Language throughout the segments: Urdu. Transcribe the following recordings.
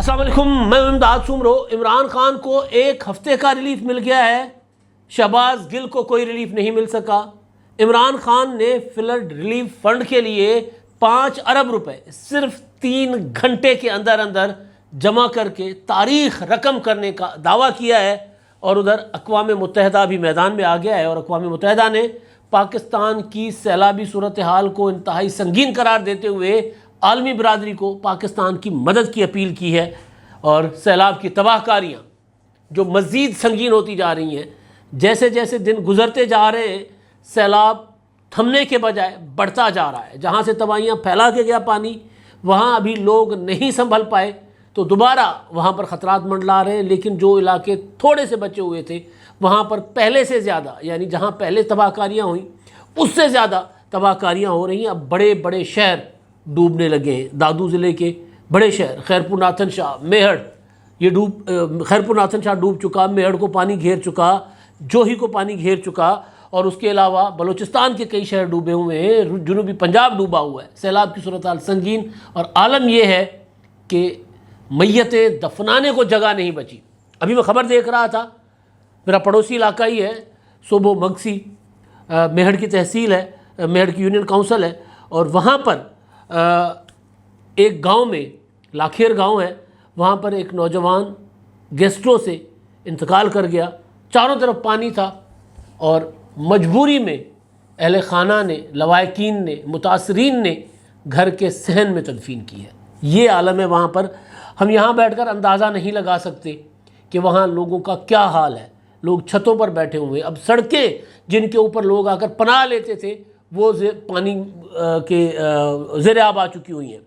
السلام علیکم، میں امداد سمرو۔ عمران خان کو ایک ہفتے کا ریلیف مل گیا ہے، شہباز گل کو کوئی ریلیف نہیں مل سکا۔ عمران خان نے فلڈ ریلیف فنڈ کے لیے 5 ارب روپے صرف 3 گھنٹے کے اندر جمع کر کے تاریخ رقم کرنے کا دعویٰ کیا ہے، اور ادھر اقوام متحدہ بھی میدان میں آ گیا ہے، اور اقوام متحدہ نے پاکستان کی سیلابی صورتحال کو انتہائی سنگین قرار دیتے ہوئے عالمی برادری کو پاکستان کی مدد کی اپیل کی ہے، اور سیلاب کی تباہ کاریاں جو مزید سنگین ہوتی جا رہی ہیں، جیسے جیسے دن گزرتے جا رہے ہیں سیلاب تھمنے کے بجائے بڑھتا جا رہا ہے۔ جہاں سے تباہیاں پھیلا کے گیا پانی، وہاں ابھی لوگ نہیں سنبھل پائے تو دوبارہ وہاں پر خطرات منڈلا رہے ہیں، لیکن جو علاقے تھوڑے سے بچے ہوئے تھے وہاں پر پہلے سے زیادہ، یعنی جہاں پہلے تباہ کاریاں ہوئیں اس سے زیادہ تباہ کاریاں ہو رہی ہیں۔ اب بڑے بڑے شہر ڈوبنے لگے ہیں، دادو ضلع کے بڑے شہر خیرپور ناتھن شاہ، میہڑ، یہ خیرپور ناتھن شاہ ڈوب چکا، میہڑ کو پانی گھیر چکا، جوہی کو پانی گھیر چکا، اور اس کے علاوہ بلوچستان کے کئی شہر ڈوبے ہوئے ہیں، جنوبی پنجاب ڈوبا ہوا ہے۔ سیلاب کی صورتحال سنگین، اور عالم یہ ہے کہ میتیں دفنانے کو جگہ نہیں بچی۔ ابھی میں خبر دیکھ رہا تھا، میرا پڑوسی علاقہ ہی ہے صوبو مگسی، میہڑ کی تحصیل ہے، میہڑ کی یونین کونسل ہے، اور وہاں پر ایک گاؤں میں، لاکھیر گاؤں ہے، وہاں پر ایک نوجوان گیسٹرو سے انتقال کر گیا۔ چاروں طرف پانی تھا، اور مجبوری میں اہل خانہ نے، لواحقین نے، متاثرین نے گھر کے صحن میں تدفین کی ہے۔ یہ عالم ہے وہاں پر۔ ہم یہاں بیٹھ کر اندازہ نہیں لگا سکتے کہ وہاں لوگوں کا کیا حال ہے۔ لوگ چھتوں پر بیٹھے ہوئے ہیں۔ اب سڑکیں جن کے اوپر لوگ آ کر پناہ لیتے تھے وہ پانی کے زیر آب آ چکی ہوئی ہیں۔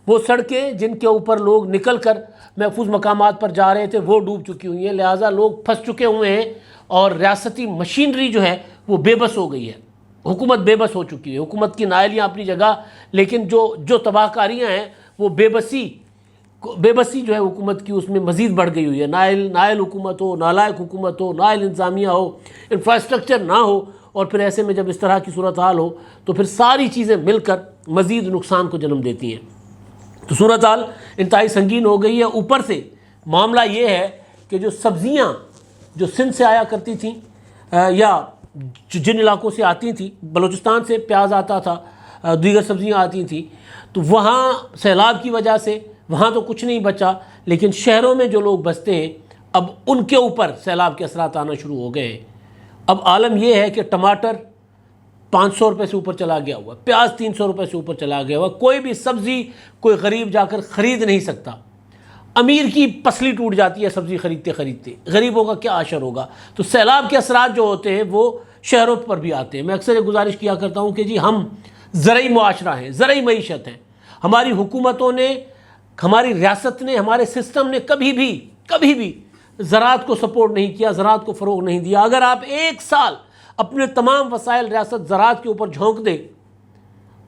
وہ سڑکیں جن کے اوپر لوگ نکل کر محفوظ مقامات پر جا رہے تھے وہ ڈوب چکی ہوئی ہیں، لہٰذا لوگ پھنس چکے ہوئے ہیں، اور ریاستی مشینری جو ہے وہ بے بس ہو گئی ہے۔ حکومت بے بس ہو چکی ہے۔ حکومت کی نائلیاں اپنی جگہ، لیکن جو تباہ کاریاں ہیں وہ بے بسی جو ہے حکومت کی، اس میں مزید بڑھ گئی ہوئی ہے۔ نائل حکومت ہو، نالائق حکومت ہو، نائل انتظامیہ ہو، انفراسٹرکچر نہ ہو، اور پھر ایسے میں جب اس طرح کی صورتحال ہو تو پھر ساری چیزیں مل کر مزید نقصان کو جنم دیتی ہیں۔ تو صورتحال انتہائی سنگین ہو گئی ہے۔ اوپر سے معاملہ یہ ہے کہ جو سبزیاں جو سندھ سے آیا کرتی تھیں، یا جن علاقوں سے آتی تھیں، بلوچستان سے پیاز آتا تھا، دیگر سبزیاں آتی تھیں، تو وہاں سیلاب کی وجہ سے وہاں تو کچھ نہیں بچا، لیکن شہروں میں جو لوگ بستے ہیں اب ان کے اوپر سیلاب کے اثرات آنا شروع ہو گئے ہیں۔ اب عالم یہ ہے کہ ٹماٹر 500 روپے سے اوپر چلا گیا ہوا، پیاز 300 روپے سے اوپر چلا گیا ہوا، کوئی بھی سبزی کوئی غریب جا کر خرید نہیں سکتا۔ امیر کی پسلی ٹوٹ جاتی ہے سبزی خریدتے خریدتے، غریبوں کا کیا عشر ہوگا۔ تو سیلاب کے اثرات جو ہوتے ہیں وہ شہروں پر بھی آتے ہیں۔ میں اکثر یہ گزارش کیا کرتا ہوں کہ جی ہم زرعی معاشرہ ہیں، زرعی معیشت ہیں، ہماری حکومتوں نے، ہماری ریاست نے، ہمارے سسٹم نے کبھی بھی زراعت کو سپورٹ نہیں کیا، زراعت کو فروغ نہیں دیا۔ اگر آپ ایک سال اپنے تمام وسائل ریاست زراعت کے اوپر جھونک دے،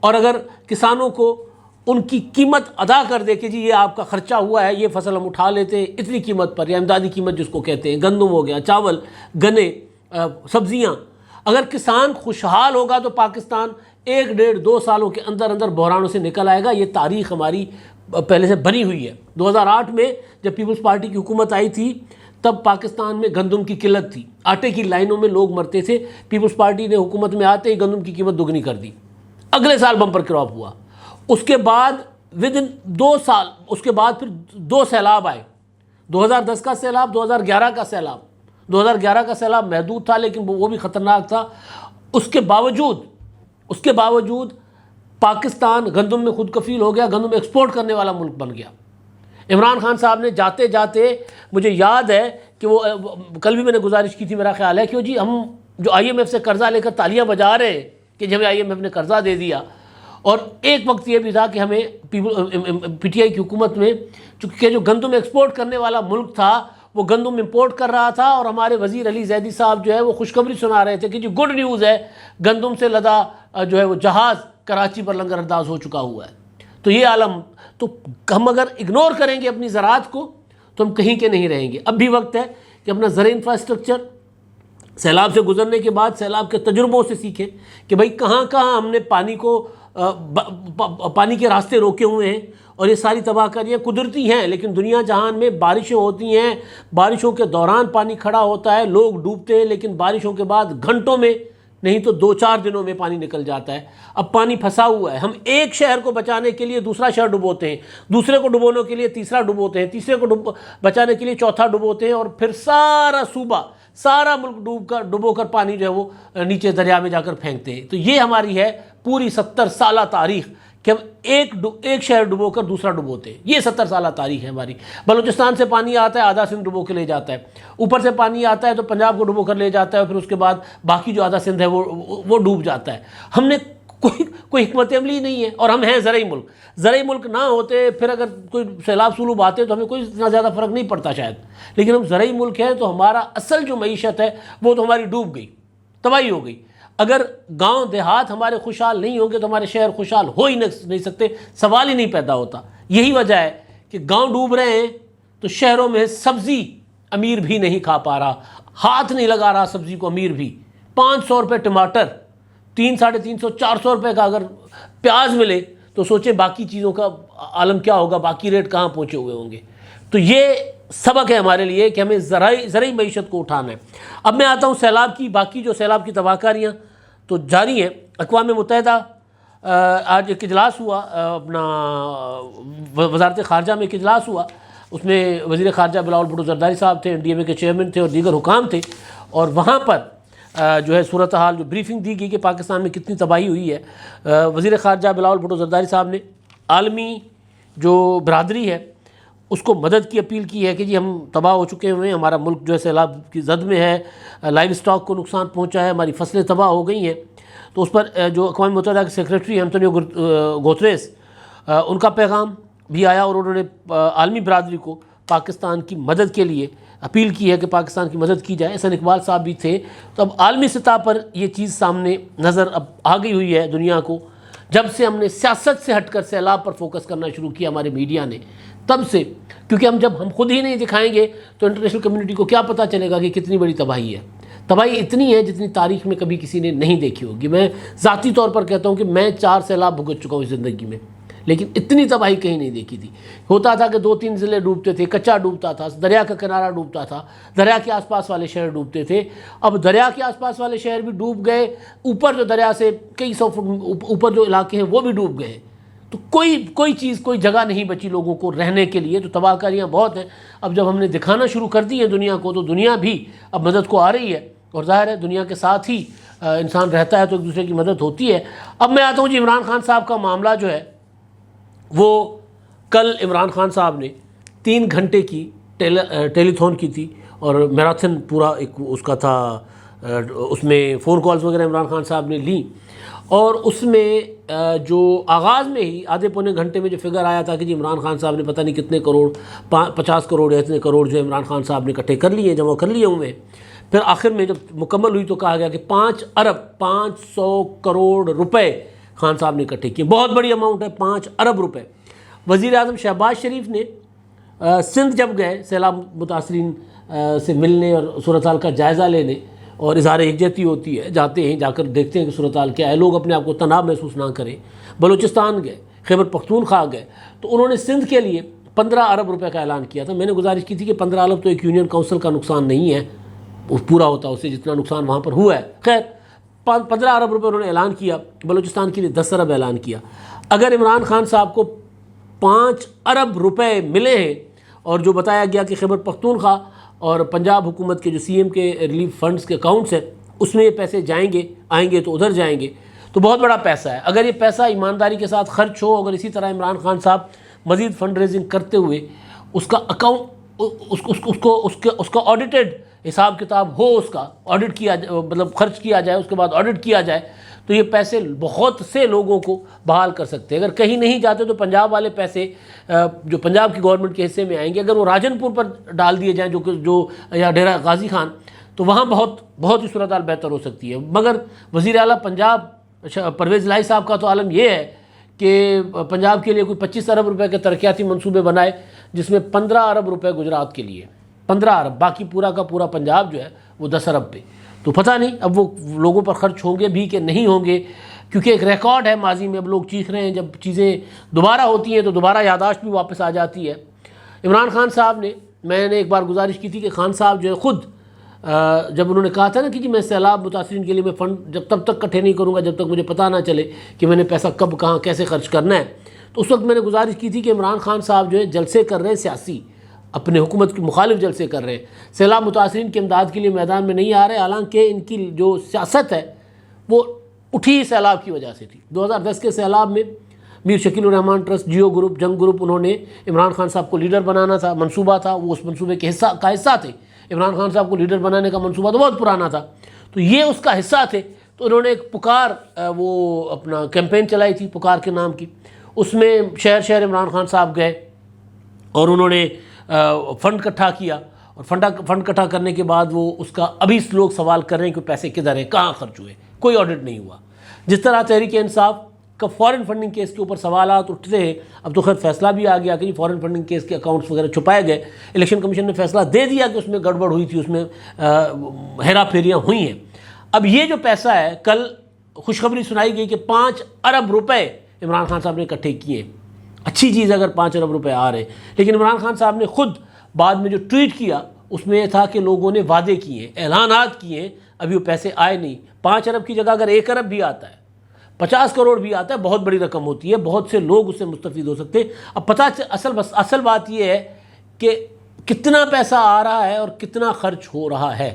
اور اگر کسانوں کو ان کی قیمت ادا کر دے کہ جی یہ آپ کا خرچہ ہوا ہے، یہ فصل ہم اٹھا لیتے ہیں اتنی قیمت پر، یا امدادی قیمت جس کو کہتے ہیں، گندم ہو گیا، چاول، گنے، سبزیاں، اگر کسان خوشحال ہوگا تو پاکستان 1 ڈیڑھ 2 سالوں کے اندر بحرانوں سے نکل آئے گا۔ یہ تاریخ ہماری پہلے سے بنی ہوئی ہے۔ 2008 میں جب پیپلز پارٹی کی حکومت آئی تھی تب پاکستان میں گندم کی قلت تھی، آٹے کی لائنوں میں لوگ مرتے تھے۔ پیپلز پارٹی نے حکومت میں آتے ہی گندم کی قیمت دگنی کر دی، اگلے سال بمپر کراپ ہوا۔ اس کے بعد ودن 2 سال اس کے بعد پھر 2 سیلاب آئے، 2010 کا سیلاب، 2011 کا سیلاب۔ 2011 کا سیلاب محدود تھا لیکن وہ بھی خطرناک تھا۔ اس کے باوجود پاکستان گندم میں خود کفیل ہو گیا، گندم ایکسپورٹ کرنے والا ملک بن گیا۔ عمران خان صاحب نے جاتے جاتے، مجھے یاد ہے کہ وہ کل بھی میں نے گزارش کی تھی، میرا خیال ہے کہ جی ہم جو IMF سے قرضہ لے کر تالیاں بجا رہے ہیں کہ جی ہمیں IMF نے قرضہ دے دیا، اور ایک وقت یہ بھی تھا کہ ہمیں PTI کی حکومت میں چونکہ جو گندم ایکسپورٹ کرنے والا ملک تھا وہ گندم امپورٹ کر رہا تھا، اور ہمارے وزیر علی زیدی صاحب جو ہے وہ خوشخبری سنا رہے تھے کہ جی گڈ نیوز ہے، گندم سے لدا جو ہے وہ جہاز کراچی پر لنگر انداز ہو چکا ہوا ہے۔ تو یہ عالم، تو ہم اگر اگنور کریں گے اپنی زراعت کو تو ہم کہیں کے نہیں رہیں گے۔ اب بھی وقت ہے کہ اپنا زرعی انفراسٹرکچر سیلاب سے گزرنے کے بعد سیلاب کے تجربوں سے سیکھیں کہ بھئی کہاں کہاں ہم نے پانی کو پانی کے راستے روکے ہوئے ہیں، اور یہ ساری تباہ کاریاں قدرتی ہیں، لیکن دنیا جہان میں بارشیں ہوتی ہیں، بارشوں کے دوران پانی کھڑا ہوتا ہے، لوگ ڈوبتے ہیں، لیکن بارشوں کے بعد گھنٹوں میں نہیں تو 2-4 دنوں میں پانی نکل جاتا ہے۔ اب پانی پھنسا ہوا ہے، ہم ایک شہر کو بچانے کے لیے دوسرا شہر ڈبوتے ہیں، دوسرے کو ڈبونے کے لیے تیسرا ڈبوتے ہیں، تیسرے کو بچانے کے لیے چوتھا ڈبوتے ہیں، اور پھر سارا صوبہ، سارا ملک ڈبو کر پانی جو ہے وہ نیچے دریا میں جا کر پھینکتے ہیں۔ تو یہ ہماری ہے پوری 70 سالہ تاریخ کہ ہم ایک شہر ڈبو کر دوسرا ڈبوتے ہیں۔ یہ 70 سالہ تاریخ ہے ہماری۔ بلوچستان سے پانی آتا ہے، آدھا سندھ ڈبو کے لے جاتا ہے، اوپر سے پانی آتا ہے تو پنجاب کو ڈبو کر لے جاتا ہے، اور پھر اس کے بعد باقی جو آدھا سندھ ہے وہ ڈوب جاتا ہے۔ ہم نے کوئی حکمت عملی نہیں ہے، اور ہم ہیں زرعی ملک۔ زرعی ملک نہ ہوتے پھر اگر کوئی سیلاب سلوب آتے تو ہمیں کوئی اتنا زیادہ فرق نہیں پڑتا شاید، لیکن ہم زرعی ملک ہیں تو ہمارا اصل جو معیشت ہے وہ تو ہماری ڈوب گئی، تباہی ہو گئی۔ اگر گاؤں دیہات ہمارے خوشحال نہیں ہوں گے تو ہمارے شہر خوشحال ہو ہی نہیں سکتے، سوال ہی نہیں پیدا ہوتا۔ یہی وجہ ہے کہ گاؤں ڈوب رہے ہیں تو شہروں میں سبزی امیر بھی نہیں کھا پا رہا، ہاتھ نہیں لگا رہا سبزی کو امیر بھی۔ 500 روپے ٹماٹر، 300-350 400 روپے کا اگر پیاز ملے تو سوچیں باقی چیزوں کا عالم کیا ہوگا، باقی ریٹ کہاں پہنچے ہوئے ہوں گے۔ تو یہ سبق ہے ہمارے لیے کہ ہمیں زرعی معیشت کو اٹھانا ہے۔ اب میں آتا ہوں سیلاب کی، باقی جو سیلاب کی تباہ کاریاں تو جاری ہیں۔ اقوام متحدہ آج ایک اجلاس ہوا، اپنا وزارت خارجہ میں ایک اجلاس ہوا، اس میں وزیر خارجہ بلاول بھٹو زرداری صاحب تھے، NDMA کے چیئرمین تھے اور دیگر حکام تھے، اور وہاں پر جو ہے صورتحال جو بریفنگ دی گئی کہ پاکستان میں کتنی تباہی ہوئی ہے۔ وزیر خارجہ بلاول بھٹو زرداری صاحب نے عالمی جو برادری ہے اس کو مدد کی اپیل کی ہے کہ جی ہم تباہ ہو چکے ہوئے ہیں، ہمارا ملک جو ہے سیلاب کی زد میں ہے، لائیو سٹاک کو نقصان پہنچا ہے، ہماری فصلیں تباہ ہو گئی ہیں۔ تو اس پر جو اقوام متحدہ کے سیکریٹری انتونیو گوتریس، ان کا پیغام بھی آیا، اور انہوں نے عالمی برادری کو پاکستان کی مدد کے لیے اپیل کی ہے کہ پاکستان کی مدد کی جائے۔ احسن اقبال صاحب بھی تھے۔ تو اب عالمی سطح پر یہ چیز سامنے نظر اب آ گئی ہوئی ہے دنیا کو، جب سے ہم نے سیاست سے ہٹ کر سیلاب پر فوکس کرنا شروع کیا ہمارے میڈیا نے، تب سے، کیونکہ جب ہم خود ہی نہیں دکھائیں گے تو انٹرنیشنل کمیونٹی کو کیا پتہ چلے گا کہ کتنی بڑی تباہی ہے۔ تباہی اتنی ہے جتنی تاریخ میں کبھی کسی نے نہیں دیکھی ہوگی۔ میں ذاتی طور پر کہتا ہوں کہ میں 4 سیلاب بھگت چکا ہوں اس زندگی میں، لیکن اتنی تباہی کہیں نہیں دیکھی تھی۔ ہوتا تھا کہ 2-3 ضلع ڈوبتے تھے، کچا ڈوبتا تھا، دریا کا کنارہ ڈوبتا تھا، دریا کے آس پاس والے شہر ڈوبتے تھے۔ اب دریا کے آس پاس والے شہر بھی ڈوب گئے، اوپر جو دریا سے کئی 100 فٹ اوپر جو علاقے ہیں وہ بھی ڈوب گئے، تو کوئی چیز، کوئی جگہ نہیں بچی لوگوں کو رہنے کے لیے۔ تو تباہ کاریاں بہت ہیں۔ اب جب ہم نے دکھانا شروع کر دی ہے دنیا کو، تو دنیا بھی اب مدد کو آ رہی ہے، اور ظاہر ہے دنیا کے ساتھ ہی انسان رہتا ہے تو ایک دوسرے کی مدد ہوتی ہے۔ اب میں آتا ہوں جی عمران خان صاحب کا معاملہ جو ہے وہ کل عمران خان صاحب نے 3 گھنٹے کی ٹیلی تھون کی تھی، اور میراتھن پورا ایک اس کا تھا، اس میں فون کالز وغیرہ عمران خان صاحب نے لیں، اور اس میں جو آغاز میں ہی آدھے پونے گھنٹے میں جو فگر آیا تھا کہ جی عمران خان صاحب نے پتہ نہیں کتنے کروڑ، 50 کروڑ یا اتنے کروڑ جو عمران خان صاحب نے اکٹھے کر لیے، جمع کر لیے ہوئے ہیں۔ پھر آخر میں جب مکمل ہوئی تو کہا گیا کہ 5 ارب 500 کروڑ روپے خان صاحب نے اکٹھے کیے۔ بہت بڑی اماؤنٹ ہے، 5 ارب روپے۔ وزیر اعظم شہباز شریف نے سندھ جب گئے سیلاب متاثرین سے ملنے اور صورتحال کا جائزہ لینے، اور اظہار یکجہتی ہوتی ہے، جاتے ہیں، جا کر دیکھتے ہیں کہ صورتحال کیا ہے، لوگ اپنے آپ کو تناؤ محسوس نہ کریں۔ بلوچستان گئے، خیبر پختونخوا گئے، تو انہوں نے سندھ کے لیے 15 ارب روپے کا اعلان کیا تھا۔ میں نے گزارش کی تھی کہ 15 ارب تو ایک یونین کونسل کا نقصان نہیں ہے، پورا ہوتا اس سے جتنا نقصان وہاں پر ہوا ہے۔ خیر 15 ارب روپے انہوں نے اعلان کیا، بلوچستان کے لیے 10 ارب اعلان کیا۔ اگر عمران خان صاحب کو 5 ارب روپے ملے ہیں، اور جو بتایا گیا کہ خیبر پختونخوا اور پنجاب حکومت کے جو CM کے ریلیف فنڈز کے اکاؤنٹس ہیں اس میں یہ پیسے جائیں گے، آئیں گے تو ادھر جائیں گے، تو بہت بڑا پیسہ ہے۔ اگر یہ پیسہ ایمانداری کے ساتھ خرچ ہو، اگر اسی طرح عمران خان صاحب مزید فنڈ ریزنگ کرتے ہوئے اس کا اکاؤنٹ اس کا آڈیٹڈ حساب کتاب ہو، اس کا آڈٹ کیا، مطلب خرچ کیا جائے، اس کے بعد آڈٹ کیا جائے، تو یہ پیسے بہت سے لوگوں کو بحال کر سکتے ہیں۔ اگر کہیں نہیں جاتے تو پنجاب والے پیسے جو پنجاب کی گورنمنٹ کے حصے میں آئیں گے، اگر وہ راجن پور پر ڈال دیے جائیں جو یا ڈیرہ غازی خان، تو وہاں بہت ہی صورتحال بہتر ہو سکتی ہے۔ مگر وزیر اعلیٰ پنجاب پرویز الہی صاحب کا تو عالم یہ ہے کہ پنجاب کے لیے کوئی 25 ارب روپے کے ترقیاتی منصوبے بنائے، جس میں 15 ارب روپے گجرات کے لیے، 15 ارب، باقی پورا کا پورا پنجاب جو ہے وہ 10 ارب پہ۔ تو پتہ نہیں اب وہ لوگوں پر خرچ ہوں گے بھی کہ نہیں ہوں گے۔ کیونکہ ایک ریکارڈ ہے ماضی میں. اب لوگ چیخ رہے ہیں, جب چیزیں دوبارہ ہوتی ہیں تو دوبارہ یادداشت بھی واپس آ جاتی ہے. عمران خان صاحب نے, میں نے ایک بار گزارش کی تھی کہ خان صاحب جو ہے خود جب انہوں نے کہا تھا نا کہ جی میں سیلاب متاثرین کے لیے میں فنڈ جب تب تک اکٹھے نہیں کروں گا جب تک مجھے پتہ نہ چلے کہ میں نے پیسہ کب کہاں کیسے خرچ کرنا ہے, تو اس وقت میں نے گزارش کی تھی کہ عمران خان صاحب جو ہے جلسے کر رہے ہیں سیاسی, اپنے حکومت کی مخالف جلسے کر رہے ہیں, سیلاب متاثرین کی امداد کے لیے میدان میں نہیں آ رہے, حالانکہ ان کی جو سیاست ہے وہ اٹھی سیلاب کی وجہ سے تھی. 2010 کے سیلاب میں میر شکیل الرحمان ٹرسٹ, جیو گروپ, جنگ گروپ, انہوں نے عمران خان صاحب کو لیڈر بنانا تھا, منصوبہ تھا, وہ اس منصوبے کے حصہ تھے. عمران خان صاحب کو لیڈر بنانے کا منصوبہ تو بہت پرانا تھا, تو یہ اس کا حصہ تھے. تو انہوں نے ایک پکار وہ اپنا کیمپین چلائی تھی, پکار کے نام کی. اس میں شہر شہر عمران خان صاحب گئے اور انہوں نے فنڈ اکٹھا کیا, اور فنڈ اکٹھا کرنے کے بعد وہ اس کا ابھی لوگ سوال کر رہے ہیں کہ پیسے کدھر ہیں, کہاں خرچ ہوئے, کوئی آڈٹ نہیں ہوا. جس طرح تحریک انصاف کا فارن فنڈنگ کیس کے اوپر سوالات اٹھتے ہیں, اب تو خیر فیصلہ بھی آ گیا کہ فارن فنڈنگ کیس کے اکاؤنٹس وغیرہ چھپائے گئے. الیکشن کمیشن نے فیصلہ دے دیا کہ اس میں گڑبڑ ہوئی تھی, اس میں ہیرا پھیریاں ہوئی ہیں. اب یہ جو پیسہ ہے, کل خوشخبری سنائی گئی کہ 5 ارب روپے عمران خان صاحب نے اکٹھے کیے. اچھی چیز اگر 5 ارب روپے آ رہے, لیکن عمران خان صاحب نے خود بعد میں جو ٹویٹ کیا اس میں یہ تھا کہ لوگوں نے وعدے کیے, اعلانات کیے, ابھی وہ پیسے آئے نہیں. 5 ارب کی جگہ اگر 1 ارب بھی آتا ہے, 50 کروڑ بھی آتا ہے, بہت بڑی رقم ہوتی ہے, بہت سے لوگ اس سے مستفید ہو سکتے ہیں. اب اصل بات یہ ہے کہ کتنا پیسہ آ رہا ہے اور کتنا خرچ ہو رہا ہے,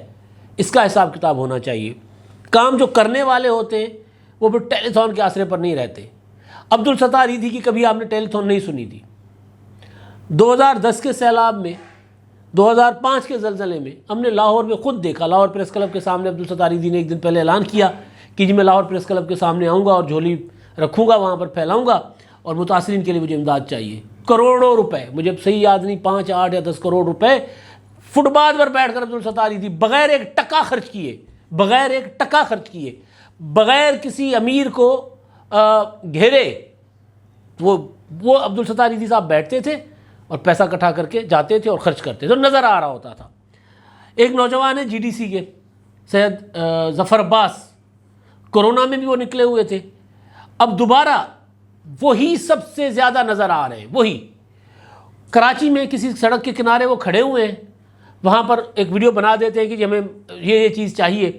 اس کا حساب کتاب ہونا چاہیے. کام جو کرنے والے ہوتے ہیں وہ پھر ٹیلی تھون کے آسرے پر نہیں رہتے. عبدالستار ایدھی کی کبھی آپ نے ٹیلی تھون نہیں سنی تھی. 2010 کے سیلاب میں, 2005 کے زلزلے میں ہم نے لاہور میں خود دیکھا. لاہور پریس کلب کے سامنے عبدالستار ایدھی نے ایک دن پہلے اعلان کیا کہ جی میں لاہور پریس کلب کے سامنے آؤں گا اور جھولی رکھوں گا, وہاں پر پھیلاؤں گا, اور متاثرین کے لیے مجھے امداد چاہیے. کروڑوں روپے, مجھے صحیح یاد نہیں, 5, 8 یا 10 کروڑ روپے فٹ پاتھ پر بیٹھ کر عبدالستار ایدھی بغیر ایک ٹکا خرچ کیے, بغیر کسی امیر کو گھیرے, وہ عبدالستار ایدھی صاحب بیٹھتے تھے اور پیسہ اکٹھا کر کے جاتے تھے اور خرچ کرتے تھے, اور نظر آ رہا ہوتا تھا. ایک نوجوان ہے GDC کے, سید ظفر عباس, کورونا میں بھی وہ نکلے ہوئے تھے, اب دوبارہ وہی سب سے زیادہ نظر آ رہے ہیں. وہی کراچی میں کسی سڑک کے کنارے وہ کھڑے ہوئے ہیں, وہاں پر ایک ویڈیو بنا دیتے ہیں کہ جی ہمیں یہ چیز چاہیے,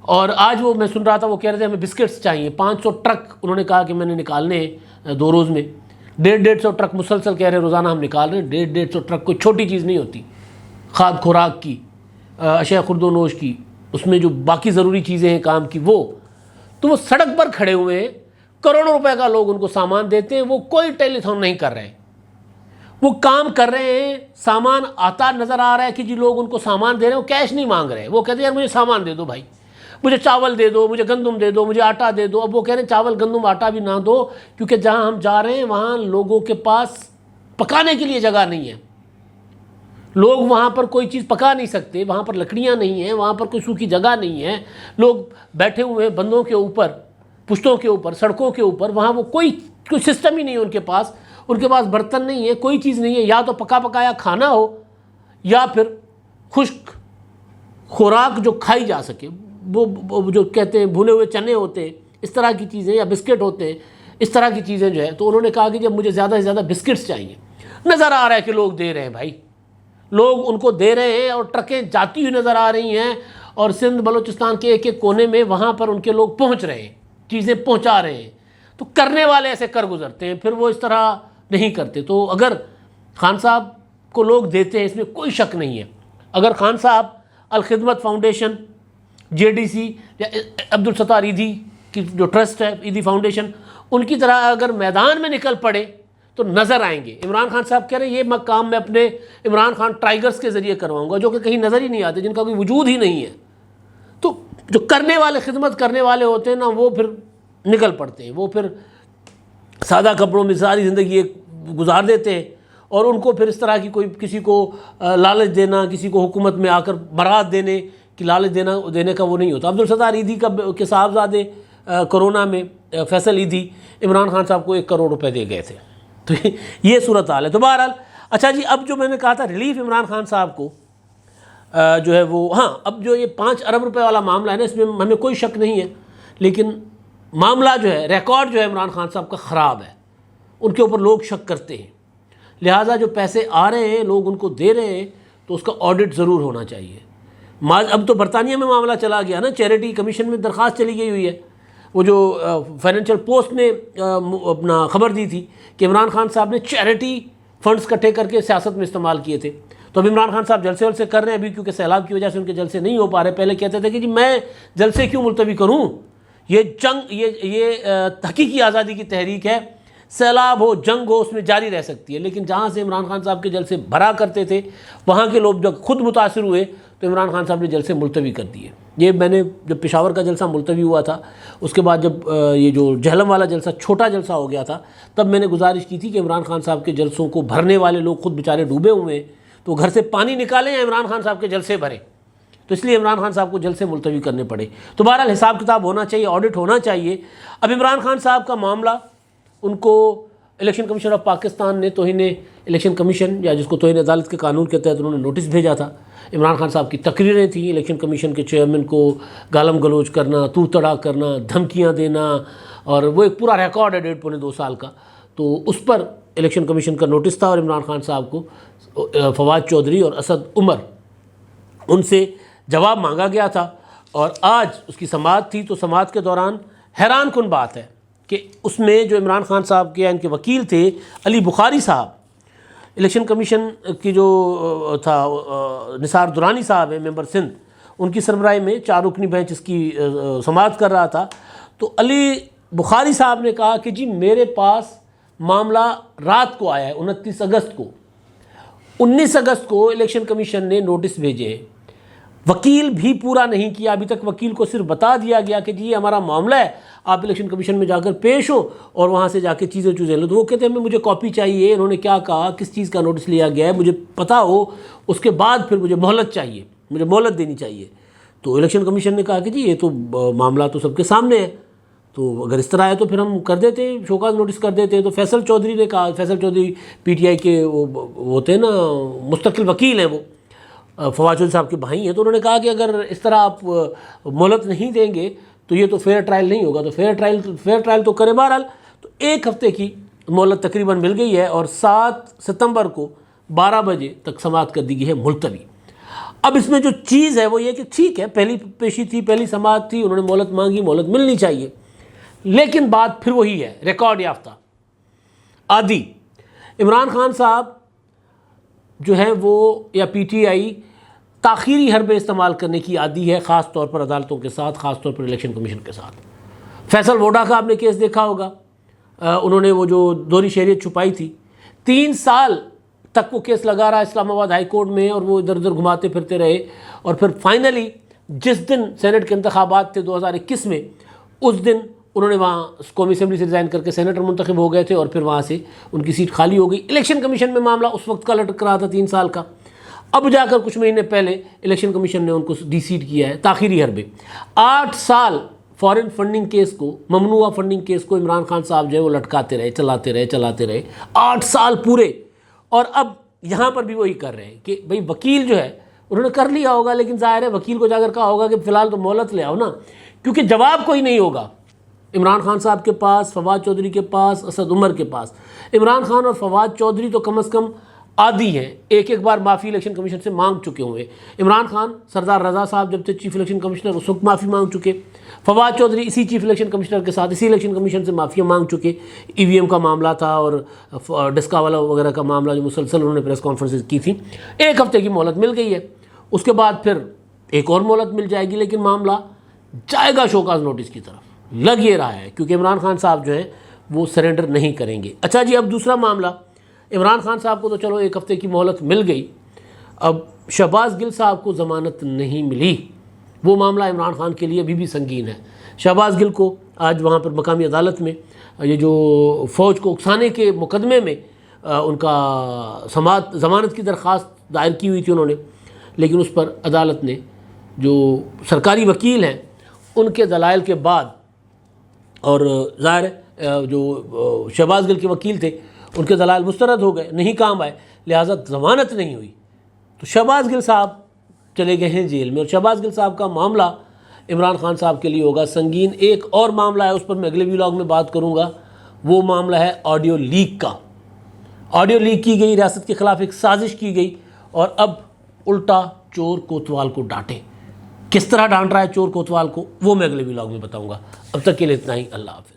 اور آج وہ میں سن رہا تھا وہ کہہ رہے تھے ہمیں بسکٹس چاہیے. 500 ٹرک انہوں نے کہا کہ میں نے نکالنے ہیں 2 روز میں. 150 ٹرک مسلسل کہہ رہے ہیں روزانہ ہم نکال رہے ہیں. 150 ٹرک کوئی چھوٹی چیز نہیں ہوتی. کھاد خوراک کی, اشیاء خورد و نوش کی, اس میں جو باقی ضروری چیزیں ہیں کام کی, وہ سڑک پر کھڑے ہوئے ہیں. کروڑوں روپے کا لوگ ان کو سامان دیتے ہیں, وہ کوئی ٹیلی تھون نہیں کر رہے ہیں, وہ کام کر رہے ہیں. سامان آتا نظر آ رہا ہے کہ جی لوگ ان کو سامان دے رہے ہیں, وہ کیش نہیں مانگ رہے. وہ کہتے ہیں یار مجھے سامان دے دو بھائی, مجھے چاول دے دو, مجھے گندم دے دو, مجھے آٹا دے دو. اب وہ کہہ رہے ہیں چاول گندم آٹا بھی نہ دو, کیونکہ جہاں ہم جا رہے ہیں وہاں لوگوں کے پاس پکانے کے لیے جگہ نہیں ہے. لوگ وہاں پر کوئی چیز پکا نہیں سکتے, وہاں پر لکڑیاں نہیں ہیں, وہاں پر کوئی سوکھی جگہ نہیں ہے. لوگ بیٹھے ہوئے ہیں بندوں کے اوپر, پشتوں کے اوپر, سڑکوں کے اوپر. وہاں وہ کوئی سسٹم ہی نہیں ہے ان کے پاس برتن نہیں ہے, کوئی چیز نہیں ہے. یا تو پکا پکایا کھانا ہو یا پھر خشک خوراک جو کھائی جا سکے, وہ جو کہتے ہیں بھنے ہوئے چنے ہوتے ہیں, اس طرح کی چیزیں, یا بسکٹ ہوتے ہیں, اس طرح کی چیزیں جو ہے. تو انہوں نے کہا کہ جب مجھے زیادہ سے زیادہ بسکٹس چاہیے. نظر آ رہا ہے کہ لوگ دے رہے ہیں بھائی, لوگ ان کو دے رہے ہیں, اور ٹرکیں جاتی ہوئی نظر آ رہی ہیں, اور سندھ بلوچستان کے ایک ایک کونے میں وہاں پر ان کے لوگ پہنچ رہے ہیں, چیزیں پہنچا رہے ہیں. تو کرنے والے ایسے کر گزرتے ہیں, پھر وہ اس طرح نہیں کرتے. تو اگر خان صاحب کو لوگ دیتے ہیں اس میں کوئی شک نہیں ہے. اگر خان صاحب الخدمت فاؤنڈیشن, JDC یا عبدالستار ایدھی کی جو ٹرسٹ ہے, ایدھی فاؤنڈیشن, ان کی طرح اگر میدان میں نکل پڑے تو نظر آئیں گے. عمران خان صاحب کہہ رہے ہیں یہ کام میں اپنے عمران خان ٹائیگرز کے ذریعے کرواؤں گا, جو کہ کہیں نظر ہی نہیں آتے, جن کا کوئی وجود ہی نہیں ہے. تو جو کرنے والے, خدمت کرنے والے ہوتے ہیں نا, وہ پھر نکل پڑتے ہیں, وہ پھر سادہ کپڑوں میں ساری زندگی ایک گزار دیتے ہیں, اور ان کو پھر اس طرح کی کوئی کسی کو لالچ دینا, کسی کو حکومت میں آ کر برات دینے کی لالچ دینے کا وہ نہیں ہوتا. عبدالستار ایدھی کے صاحبزادے کرونا میں فیصل ایدھی عمران خان صاحب کو 1 کروڑ روپے دے گئے تھے. تو یہ صورتحال ہے. تو بہرحال اچھا جی, اب جو میں نے کہا تھا ریلیف عمران خان صاحب کو جو ہے وہ, ہاں اب جو یہ 5 ارب روپے والا معاملہ ہے نا, اس میں ہمیں کوئی شک نہیں ہے, لیکن معاملہ جو ہے، ریکارڈ جو ہے عمران خان صاحب کا خراب ہے، ان کے اوپر لوگ شک کرتے ہیں، لہٰذا جو پیسے آ رہے ہیں لوگ ان کو دے رہے ہیں تو اس کا آڈٹ ضرور ہونا چاہیے۔ اب تو برطانیہ میں معاملہ چلا گیا نا، چیریٹی کمیشن میں درخواست چلی گئی ہوئی ہے۔ وہ جو فائنینشیل پوسٹ نے اپنا خبر دی تھی کہ عمران خان صاحب نے چیریٹی فنڈز اکٹھے کر کے سیاست میں استعمال کیے تھے، تو اب عمران خان صاحب جلسے ولسے کر رہے ہیں ابھی، کیونکہ سیلاب کی وجہ سے ان کے جلسے نہیں ہو پا رہے۔ پہلے کہتے تھے کہ جی میں جلسے کیوں ملتوی کروں، یہ جنگ، یہ حقیقی آزادی کی تحریک ہے، سیلاب ہو جنگ ہو اس میں جاری رہ سکتی ہے، لیکن جہاں سے عمران خان صاحب کے جلسے بھرا کرتے تھے وہاں کے لوگ جب خود متاثر ہوئے تو عمران خان صاحب نے جلسے ملتوی کر دیے۔ یہ میں نے جب پشاور کا جلسہ ملتوی ہوا تھا، اس کے بعد جب یہ جو جہلم والا جلسہ چھوٹا جلسہ ہو گیا تھا، تب میں نے گزارش کی تھی کہ عمران خان صاحب کے جلسوں کو بھرنے والے لوگ خود بیچارے ڈوبے ہوئے ہیں، تو گھر سے پانی نکالیں یا عمران خان صاحب کے جلسے بھریں، تو اس لیے عمران خان صاحب کو جلسے ملتوی کرنے پڑے۔ تو بہرحال حساب کتاب ہونا چاہیے، آڈٹ ہونا چاہیے۔ اب عمران خان صاحب کا معاملہ، ان کو الیکشن کمیشن آف پاکستان نے توہین الیکشن کمیشن، یا جس کو توہین عدالت کے قانون کے تحت انہوں نے نوٹس بھیجا تھا۔ عمران خان صاحب کی تقریریں تھیں، الیکشن کمیشن کے چیئرمین کو گالم گلوچ کرنا، تو تڑا کرنا، دھمکیاں دینا، اور وہ ایک پورا ریکارڈ ہے 1.5-2 سال کا۔ تو اس پر الیکشن کمیشن کا نوٹس تھا، اور عمران خان صاحب کو فواد چودھری اور اسد عمر ان سے جواب مانگا گیا تھا، اور آج اس کی سماعت تھی۔ تو سماعت کے دوران حیران کن بات ہے کہ اس میں جو عمران خان صاحب کے ان کے وکیل تھے علی بخاری صاحب، الیکشن کمیشن کی جو تھا نثار درانی صاحب ہیں ممبر سندھ، ان کی سربراہی میں 4 رکنی بینچ اس کی سماعت کر رہا تھا۔ تو علی بخاری صاحب نے کہا کہ جی میرے پاس معاملہ رات کو آیا ہے، 29 اگست کو، 19 اگست کو الیکشن کمیشن نے نوٹس بھیجے ہیں، وکیل بھی پورا نہیں کیا ابھی تک، وکیل کو صرف بتا دیا گیا کہ جی یہ ہمارا معاملہ ہے، آپ الیکشن کمیشن میں جا کر پیش ہو اور وہاں سے جا کے چیزیں لو۔ تو وہ کہتے ہیں مجھے کاپی چاہیے، انہوں نے کیا کہا، کس چیز کا نوٹس لیا گیا ہے مجھے پتہ ہو، اس کے بعد پھر مجھے مہلت چاہیے، مجھے مہلت دینی چاہیے۔ تو الیکشن کمیشن نے کہا کہ جی یہ تو معاملہ تو سب کے سامنے ہے، تو اگر اس طرح ہے تو پھر ہم کر دیتے ہیں، شوکاز نوٹس کر دیتے ہیں۔ تو فیصل چودھری نے کہا، فیصل چودھری پی ٹی آئی کے وہ ہوتے ہیں نا مستقل وکیل ہیں، وہ فواد چودھری صاحب کے بھائی ہیں، تو انہوں نے کہا کہ اگر اس طرح آپ مہلت نہیں دیں گے تو یہ تو فیئر ٹرائل نہیں ہوگا، تو فیئر ٹرائل تو کرے۔ بہرحال تو 1 ہفتے کی مہلت تقریباً مل گئی ہے، اور 7 ستمبر کو 12 بجے تک سماعت کر دی گئی ہے ملتوی۔ اب اس میں جو چیز ہے وہ یہ کہ ٹھیک ہے، پہلی پیشی تھی، پہلی سماعت تھی، انہوں نے مہلت مانگی، مہلت ملنی چاہیے، لیکن بات پھر وہی ہے، ریکارڈ یافتہ عادی۔ عمران خان صاحب جو ہے وہ یا پی ٹی آئی تاخیری حربے استعمال کرنے کی عادی ہے، خاص طور پر عدالتوں کے ساتھ، خاص طور پر الیکشن کمیشن کے ساتھ۔ فیصل ووڈا کا آپ نے کیس دیکھا ہوگا، انہوں نے وہ جو دوہری شہریت چھپائی تھی، 3 سال تک وہ کیس لگا رہا اسلام آباد ہائی کورٹ میں، اور وہ ادھر ادھر گھماتے پھرتے رہے، اور پھر فائنلی جس دن سینٹ کے انتخابات تھے 2021 میں، اس دن انہوں نے وہاں قومی اسمبلی سے ریزائن کر کے سینیٹر منتخب ہو گئے تھے، اور پھر وہاں سے ان کی سیٹ خالی ہو گئی۔ الیکشن کمیشن میں معاملہ اس وقت کا لٹک رہا تھا 3 سال کا، اب جا کر کچھ مہینے پہلے الیکشن کمیشن نے ان کو ڈی سیٹ کیا ہے تاخیری حربے۔ 8 سال فارن فنڈنگ کیس کو، ممنوعہ فنڈنگ کیس کو عمران خان صاحب جو ہے وہ لٹکاتے رہے، چلاتے رہے 8 سال پورے، اور اب یہاں پر بھی وہی کر رہے ہیں کہ بھئی وکیل جو ہے انہوں نے کر لیا ہوگا، لیکن ظاہر ہے وکیل کو جا کر کہا ہوگا کہ فی الحال تو مہلت لے آؤ نا، کیونکہ جواب کوئی نہیں ہوگا عمران خان صاحب کے پاس، فواد چودھری کے پاس، اسد عمر کے پاس۔ عمران خان اور فواد چودھری تو کم از کم عادی ہیں، ایک بار معافی الیکشن کمیشن سے مانگ چکے ہوئے۔ عمران خان سردار رضا صاحب جب تھے چیف الیکشن کمشنر اس وقت معافی مانگ چکے، فواد چودھری اسی چیف الیکشن کمشنر کے ساتھ اسی الیکشن کمیشن سے معافیاں مانگ چکے۔ ای وی ایم کا معاملہ تھا اور ڈسکا والا وغیرہ کا معاملہ جو مسلسل انہوں نے پریس کانفرنسز کی تھیں۔ 1 ہفتے کی مہلت مل گئی ہے، اس کے بعد پھر ایک اور مہلت مل جائے گی، لیکن معاملہ جائے گا شوکاز نوٹس کی طرف، لگ یہ رہا ہے، کیونکہ عمران خان صاحب جو ہیں وہ سرنڈر نہیں کریں گے۔ اچھا جی، اب دوسرا معاملہ، عمران خان صاحب کو تو چلو 1 ہفتے کی مہلت مل گئی، اب شہباز گل صاحب کو ضمانت نہیں ملی، وہ معاملہ عمران خان کے لیے ابھی بھی سنگین ہے۔ شہباز گل کو آج وہاں پر مقامی عدالت میں یہ جو فوج کو اکسانے کے مقدمے میں ان کا ضمانت کی درخواست دائر کی ہوئی تھی انہوں نے، لیکن اس پر عدالت نے جو سرکاری وکیل ہیں ان کے دلائل کے بعد، اور ظاہر ہے جو شہباز گل کے وکیل تھے ان کے دلائل مسترد ہو گئے، نہیں کام آئے، لہٰذا ضمانت نہیں ہوئی، تو شہباز گل صاحب چلے گئے ہیں جیل میں۔ اور شہباز گل صاحب کا معاملہ عمران خان صاحب کے لیے ہوگا سنگین۔ ایک اور معاملہ ہے، اس پر میں اگلے ولاگ میں بات کروں گا، وہ معاملہ ہے آڈیو لیک کا۔ آڈیو لیک کی گئی، ریاست کے خلاف ایک سازش کی گئی، اور اب الٹا چور کوتوال کو ڈانٹے۔ کس طرح ڈانٹ رہا ہے چور کوتوال کو، وہ میں اگلے ولاگ میں بتاؤں گا۔ اب تک کے لیے اتنا ہی، اللہ حافظ۔